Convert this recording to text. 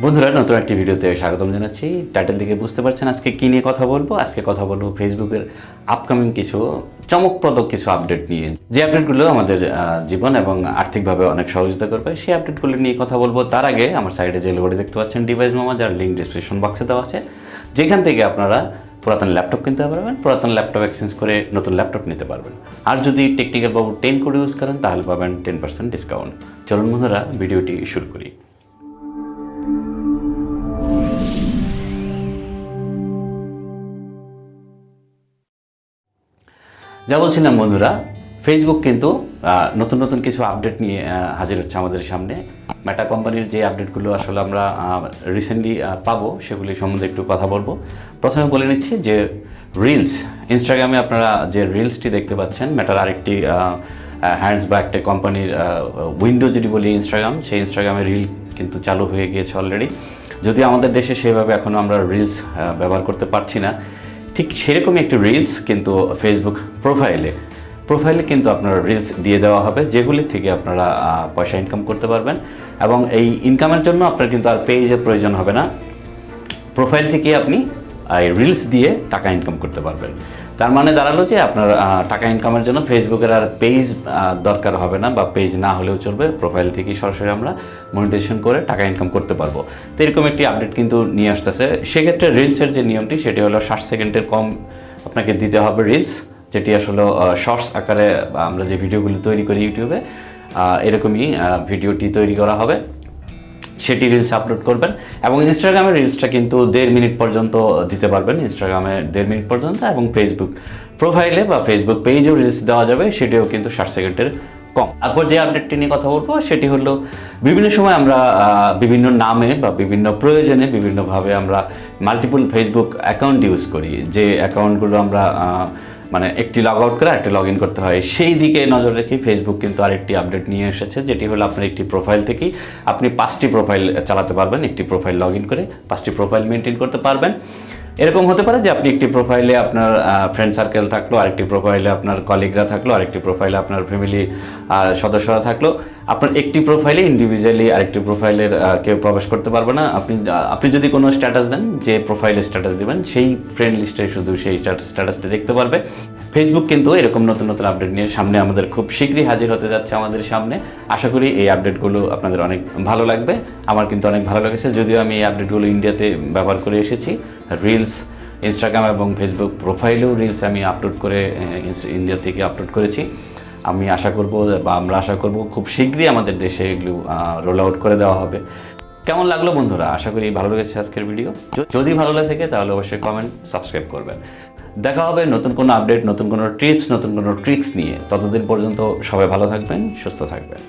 বন্ধুরা নতুন একটি ভিডিওতে স্বাগতম জানাচ্ছি। টাইটেল থেকে বুঝতে পারছেন আজকে কী নিয়ে কথা বলবো। আজকে কথা বলবো ফেসবুকের আপকামিং কিছু চমকপ্রদ কিছু আপডেট নিয়ে, যে আপডেটগুলো আমাদের জীবন এবং আর্থিকভাবে অনেক সহযোগিতা করবে, সেই আপডেটগুলো নিয়ে কথা বলবো। তার আগে আমার সাইডে যে লোগোটি দেখতে পাচ্ছেন ডিভাইস মামা, যার লিঙ্ক ডিসক্রিপশন বক্সে দেওয়া আছে, যেখান থেকে আপনারা পুরাতন ল্যাপটপ কিনতে পারবেন, পুরাতন ল্যাপটপ এক্সচেঞ্জ করে নতুন ল্যাপটপ নিতে পারবেন। আর যদি টেকনিক্যাল বাবু 10 কোড ইউজ করেন তাহলে পাবেন 10% ডিসকাউন্ট। চলুন বন্ধুরা ভিডিওটি শুরু করি। যা বলছিলাম বন্ধুরা, ফেসবুক কিন্তু নতুন নতুন কিছু আপডেট নিয়ে হাজির হচ্ছে আমাদের সামনে। মেটা কোম্পানির যে আপডেটগুলো আসলে আমরা রিসেন্টলি পাবো সেগুলি সম্বন্ধে একটু কথা বলবো। প্রথমে বলে নিচ্ছি যে রিলস, ইনস্টাগ্রামে আপনারা যে রিলসটি দেখতে পাচ্ছেন, মেটার আরেকটি হ্যান্ডস বা একটা কোম্পানির উইন্ডো যদি বলি ইনস্টাগ্রাম, সেই ইনস্টাগ্রামে রিল কিন্তু চালু হয়ে গিয়েছে অলরেডি। যদিও আমাদের দেশে সেভাবে এখনও আমরা রিলস ব্যবহার করতে পারছি না, ঠিক সেরকমই একটি রিলস কিন্তু ফেসবুক প্রোফাইলে কিন্তু আপনার রিলস দিয়ে দেওয়া হবে, যেগুলি থেকে আপনারা পয়সা ইনকাম করতে পারবেন। এবং এই ইনকামের জন্য আপনার কিন্তু আর পেজের প্রয়োজন হবে না, প্রোফাইল থেকে আপনি এই রিলস দিয়ে টাকা ইনকাম করতে পারবেন। তার মানে দাঁড়ালো যে আপনার টাকা ইনকামের জন্য ফেসবুকের আর পেজ দরকার হবে না, বা পেজ না হলেও চলবে, প্রোফাইল থেকেই সরাসরি আমরা মনিটাইজেশন করে টাকা ইনকাম করতে পারবো। তো এরকম একটি আপডেট কিন্তু নিয়ে আসতেছে। সেক্ষেত্রে রিলসের যে নিয়মটি সেটি হলো 60 সেকেন্ডের কম আপনাকে দিতে হবে রিলস, যেটি আসলে শর্টস আকারে আমরা যে ভিডিওগুলি তৈরি করি ইউটিউবে, এরকমই ভিডিওটি তৈরি করা হবে, সেটি রিলস আপলোড করবেন। এবং ইনস্টাগ্রামের রিলসটা কিন্তু 1.5 মিনিট পর্যন্ত দিতে পারবেন, ইনস্টাগ্রামে 1.5 মিনিট পর্যন্ত। এবং ফেসবুক প্রোফাইলে বা ফেসবুক পেজেও রিলস দেওয়া যাবে, সেটিও কিন্তু 60 সেকেন্ডের কম। তারপর যে আপডেটটি নিয়ে কথা বলবো সেটি হলো, বিভিন্ন সময় আমরা বিভিন্ন নামে বা বিভিন্ন প্রয়োজনে বিভিন্নভাবে আমরা মাল্টিপল ফেসবুক অ্যাকাউন্ট ইউজ করি, যে অ্যাকাউন্টগুলো আমরা মানে একটি লগ আউট করে আরেকটি লগ ইন করতে হয়। সেই দিকে নজর রেখে ফেসবুক কিন্তু আরেকটি আপডেট নিয়ে এসেছে, যেটি হলো আপনার একটি প্রোফাইল থেকেই আপনি 5টি প্রোফাইল চালাতে পারবেন। একটি প্রোফাইল লগ ইন করে 5টি প্রোফাইল মেনটেন করতে পারবেন। এরকম হতে পারে যে আপনি একটি প্রোফাইলে আপনার ফ্রেন্ড সার্কেল থাকলো, আরেকটি প্রোফাইলে আপনার কলিগরা থাকলো, আরেকটি প্রোফাইলে আপনার ফ্যামিলি সদস্যরা থাকলো। আপনার একটি প্রোফাইলে ইন্ডিভিজুয়ালি আরেকটি প্রোফাইলের কেউ প্রবেশ করতে পারবে না। আপনি যদি কোনো স্ট্যাটাস দেন, যে প্রোফাইলে স্ট্যাটাস দেবেন সেই ফ্রেন্ড লিস্টে শুধু সেই স্ট্যাটাসটি দেখতে পারবে। ফেসবুক কিন্তু এরকম নতুন নতুন আপডেট নিয়ে সামনে আমাদের খুব শীঘ্রই হাজির হতে যাচ্ছে আমাদের সামনে। আশা করি এই আপডেটগুলো আপনাদের অনেক ভালো লাগবে। আমার কিন্তু অনেক ভালো লেগেছে, যদিও আমি এই আপডেটগুলো ইন্ডিয়াতে ব্যবহার করে এসেছি। রিলস ইনস্টাগ্রাম এবং ফেসবুক প্রোফাইলেও রিলস আমি আপলোড করে ইন্ডিয়া থেকে আপলোড করেছি। আমি আশা করব বা আমরা আশা করব খুব শীঘ্রই আমাদের দেশে এগুলো রোল আউট করে দেওয়া হবে। কেমন লাগলো বন্ধুরা? আশা করি ভালো লেগেছে আজকের ভিডিও। যদি ভালো লাগে থাকে তাহলে অবশ্যই কমেন্ট, সাবস্ক্রাইব করবেন। দেখা হবে নতুন কোনো আপডেট, নতুন কোনো টিপস, নতুন কোনো ট্রিক্স নিয়ে। ততদিন পর্যন্ত সবাই ভালো থাকবেন, সুস্থ থাকবেন।